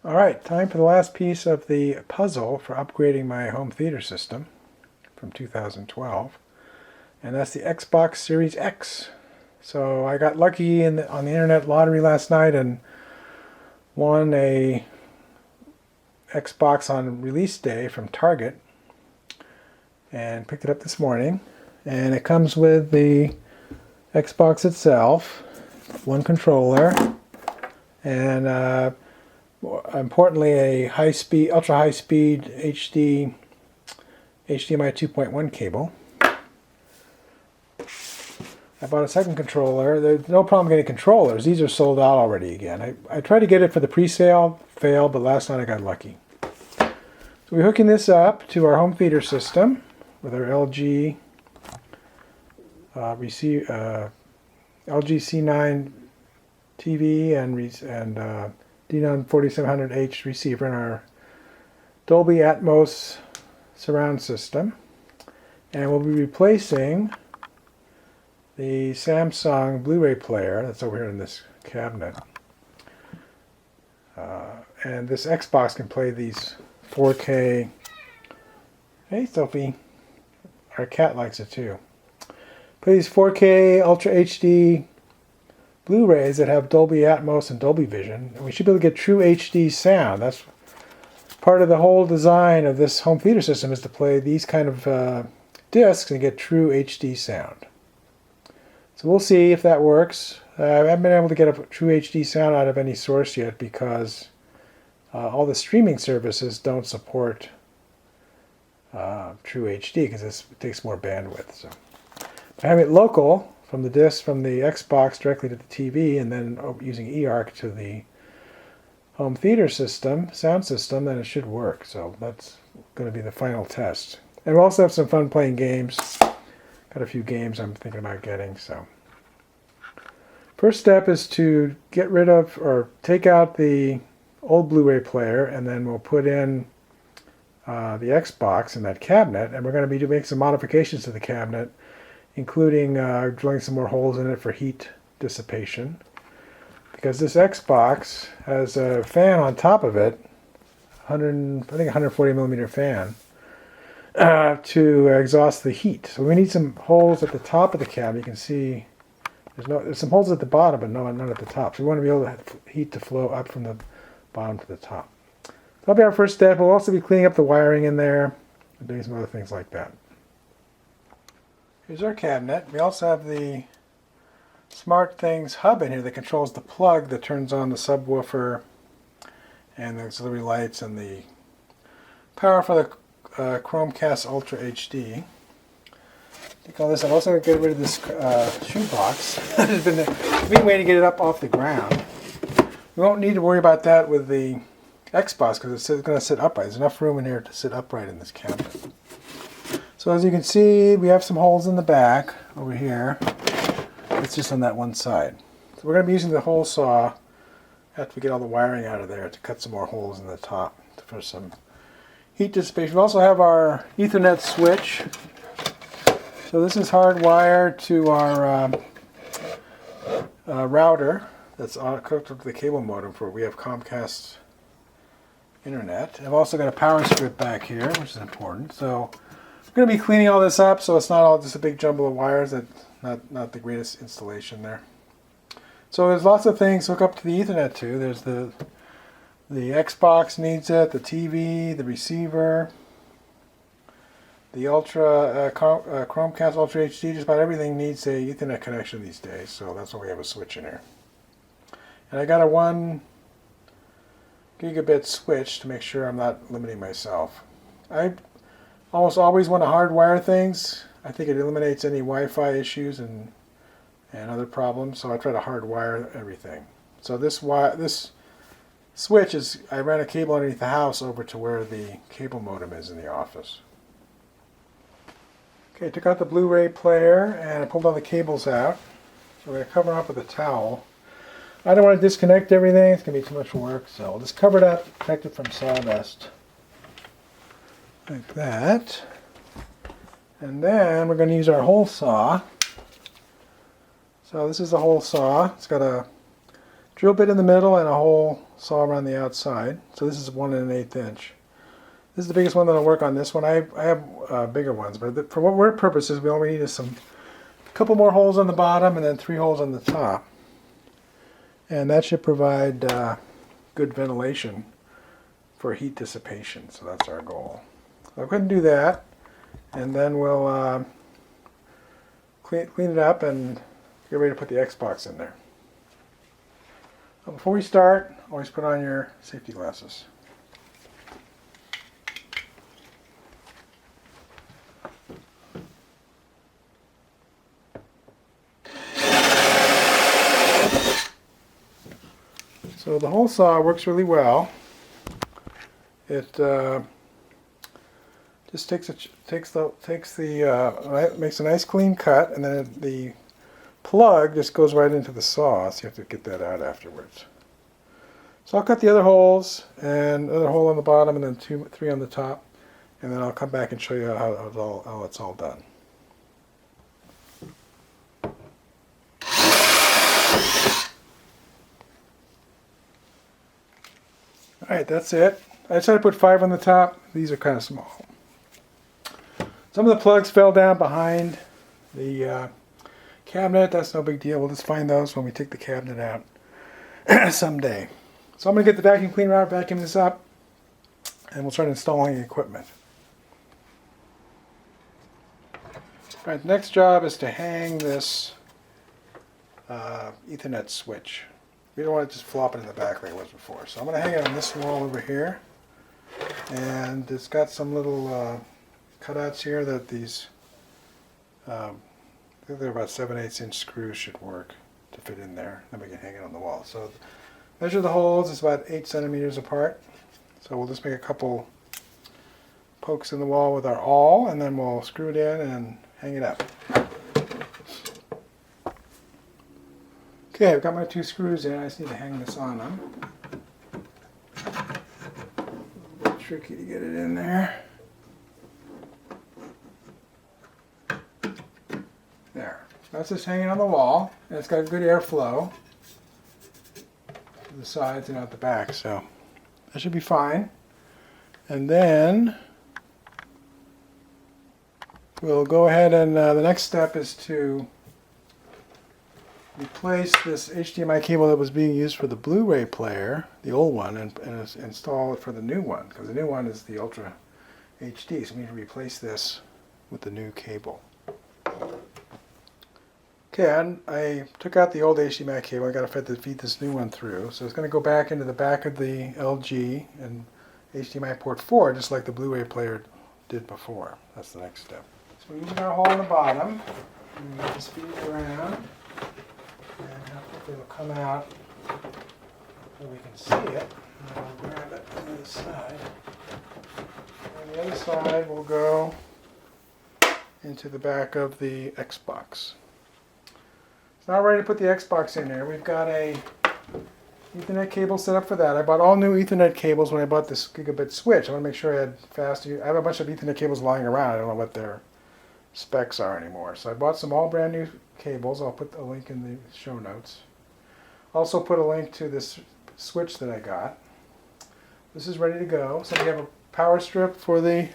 Alright, time for the last piece of the puzzle for upgrading my home theater system from 2012. And that's the Xbox Series X. So I got lucky on the internet lottery last night and won a Xbox on release day from Target. And picked it up this morning. And it comes with the Xbox itself, one controller, and importantly, a high-speed, ultra-high-speed HD HDMI 2.1 cable. I bought a second controller. There's no problem getting controllers. These are sold out already again. I tried to get it for the pre-sale, failed, but last night I got lucky. So we're hooking this up to our home theater system with our LG LG C9 TV and D9 4700H receiver in our Dolby Atmos surround system, and we'll be replacing the Samsung Blu-ray player that's over here in this cabinet. And this Xbox can play these 4K. Hey Sophie, our cat likes it too. Play these 4K Ultra HD Blu-rays that have Dolby Atmos and DolbyVision, and we should be able to get true HD sound. That's part of the whole design of this home theater system, is to play these kind of discs and get true HD sound. So we'll see if that works. I haven't been able to get a true HD sound out of any source yet because all the streaming services don't support true HD because it takes more bandwidth. So having it local from the disc from the Xbox directly to the TV, and then using eARC to the home theater system, sound system, then it should work. So that's going to be the final test. And we'll also have some fun playing games. Got a few games I'm thinking about getting. So first step is to get rid of or take out the old Blu-ray player, and then we'll put in the Xbox in that cabinet, and we're going to be doing some modifications to the cabinet, including drilling some more holes in it for heat dissipation, because this Xbox has a fan on top of it, I think 140 millimeter fan, to exhaust the heat. So we need some holes at the top of the cabinet. You can see there's some holes at the bottom, but none at the top. So we want to be able to have heat to flow up from the bottom to the top. That'll be our first step. We'll also be cleaning up the wiring in there and doing some other things like that. Here's our cabinet. We also have the SmartThings hub in here that controls the plug that turns on the subwoofer and the auxiliary lights and the power for the Chromecast Ultra HD. Take all this. I'm also going to get rid of this shoebox. I've been waiting to get it up off the ground. We won't need to worry about that with the Xbox because it's going to sit upright. There's enough room in here to sit upright in this cabinet. So as you can see, we have some holes in the back over here. It's just on that one side. So we're going to be using the hole saw after we get all the wiring out of there to cut some more holes in the top for some heat dissipation. We also have our Ethernet switch. So this is hardwired to our router that's hooked up to the cable modem for we have Comcast internet. I've also got a power strip back here, which is important. So we're going to be cleaning all this up so it's not all just a big jumble of wires. That's not the greatest installation there. So there's lots of things to hook up to the Ethernet to. There's the Xbox needs it, the TV, the receiver, the Chromecast Ultra HD. Just about everything needs a Ethernet connection these days. So that's why we have a switch in here. And I got a 1 gigabit switch to make sure I'm not limiting myself. I almost always want to hardwire things. I think it eliminates any Wi-Fi issues and other problems, so I try to hardwire everything. So this switch is, I ran a cable underneath the house over to where the cable modem is in the office. Okay, I took out the Blu-ray player and I pulled all the cables out. So we're going to cover it up with a towel. I don't want to disconnect everything, it's going to be too much work, so I'll just cover it up, protect it from sawdust. Like that. And then we're going to use our hole saw. So this is the hole saw. It's got a drill bit in the middle and a hole saw around the outside. So this is 1 1/8 inch. This is the biggest one that'll work on this one. I have bigger ones, but for what we're purposes, we only need a couple more holes on the bottom and then 3 holes on the top. And that should provide good ventilation for heat dissipation. So that's our goal. So I'll go ahead and do that, and then we'll clean it up and get ready to put the Xbox in there. Before we start, always put on your safety glasses. So the hole saw works really well. It just makes a nice clean cut, and then the plug just goes right into the saw, so you have to get that out afterwards. So I'll cut the other holes, and another hole on the bottom, and then 3 on the top, and then I'll come back and show you how it's all done. Alright, that's it. I decided to put 5 on the top. These are kind of small. Some of the plugs fell down behind the cabinet. That's no big deal. We'll just find those when we take the cabinet out someday. So I'm going to get the vacuum cleaner out, vacuum this up, and we'll start installing the equipment. Alright, the next job is to hang this Ethernet switch. We don't want it just flopping in the back like it was before. So I'm going to hang it on this wall over here. And it's got some little cutouts here that these, I think they're about 7/8 inch screws should work to fit in there. Then we can hang it on the wall. So measure the holes, it's about 8 centimeters apart. So we'll just make a couple pokes in the wall with our awl, and then we'll screw it in and hang it up. Okay, I've got my 2 screws in. I just need to hang this on them. A bit tricky to get it in there. There. That's just hanging on the wall, and it's got good airflow to the sides and out the back, so that should be fine. And then we'll go ahead and the next step is to replace this HDMI cable that was being used for the Blu-ray player, the old one, and install it for the new one, because the new one is the Ultra HD, so we need to replace this with the new cable. Okay, I took out the old HDMI cable. I got to feed this new one through, so it's going to go back into the back of the LG and HDMI port 4, just like the Blu-ray player did before. That's the next step. So we're using our hole in the bottom, and we just feed it around. And hopefully it'll come out so we can see it. And I'll grab it on the other side. And the other side will go into the back of the Xbox. So now we're ready to put the Xbox in there. We've got a Ethernet cable set up for that. I bought all new Ethernet cables when I bought this gigabit switch. I want to make sure I had fast. I have a bunch of Ethernet cables lying around. I don't know what their specs are anymore. So I bought some all brand new cables. I'll put a link in the show notes. Also put a link to this switch that I got. This is ready to go. So we have a power strip for the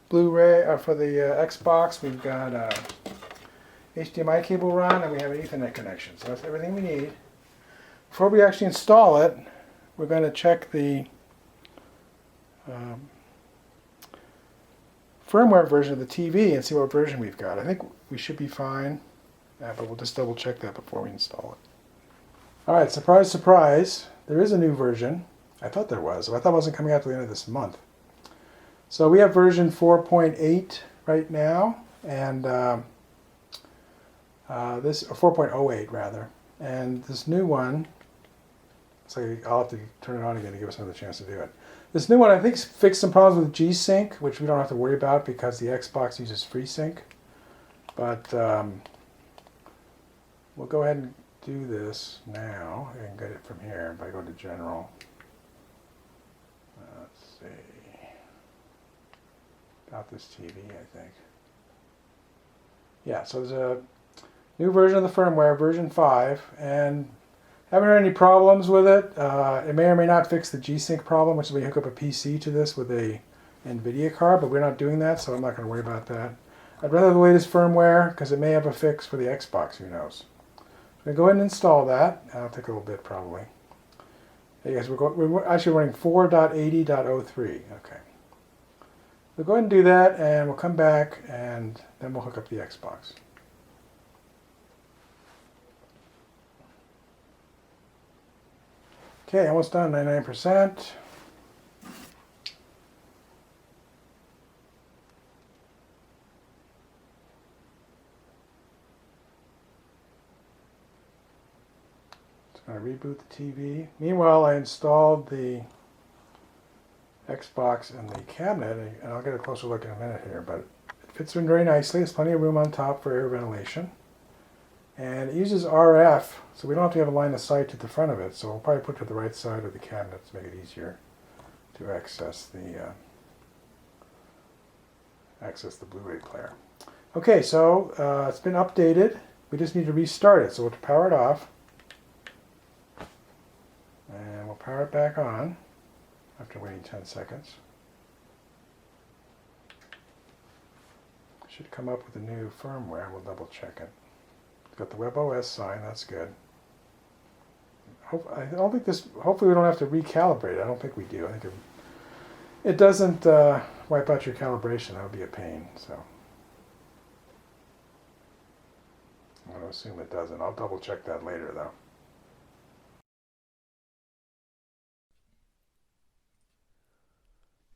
Blu-ray, for the Xbox. We've got a HDMI cable run, and we have an Ethernet connection. So that's everything we need. Before we actually install it, we're going to check the firmware version of the TV and see what version we've got. I think we should be fine, but we'll just double check that before we install it. Alright, surprise, surprise, there is a new version. I thought there was, but I thought it wasn't coming out till the end of this month. So we have version 4.8 right now, and this, or 4.08 rather, and this new one, so I'll have to turn it on again to give us another chance to do it. This new one I think fixed some problems with G-Sync, which we don't have to worry about because the Xbox uses FreeSync. But we'll go ahead and do this now and get it from here if I go to General. Let's see. Got this TV, I think. Yeah, so there's a new version of the firmware, version 5, and Haven't heard any problems with it. It may or may not fix the G-Sync problem, which is when you hook up a PC to this with a NVIDIA card, but we're not doing that, so I'm not going to worry about that. I'd rather the latest firmware, because it may have a fix for the Xbox, who knows. I'm going to go ahead and install that. That'll take a little bit, probably. Hey guys, we're actually running 4.80.03. Okay. We'll go ahead and do that, and we'll come back, and then we'll hook up the Xbox. Okay, almost done, 99%. Just going to reboot the TV. Meanwhile, I installed the Xbox in the cabinet, and I'll get a closer look in a minute here, but it fits in very nicely. There's plenty of room on top for air ventilation. And it uses RF, so we don't have to have a line of sight to the front of it, so we'll probably put it to the right side of the cabinet to make it easier to access the Blu-ray player. Okay, so it's been updated. We just need to restart it, so we'll power it off. And we'll power it back on after waiting 10 seconds. Should come up with a new firmware. We'll double check it. Got the WebOS sign, that's good. I don't think this, hopefully we don't have to recalibrate. I don't think we do. I think it doesn't wipe out your calibration. That would be a pain. So I'm going to assume it doesn't. I'll double check that later though.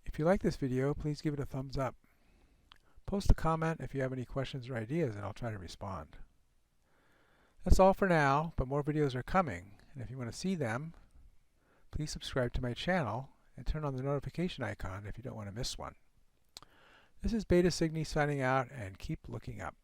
If you like this video, please give it a thumbs up. Post a comment if you have any questions or ideas, and I'll try to respond. That's all for now, but more videos are coming, and if you want to see them, please subscribe to my channel and turn on the notification icon if you don't want to miss one. This is Beta Signy signing out, and keep looking up.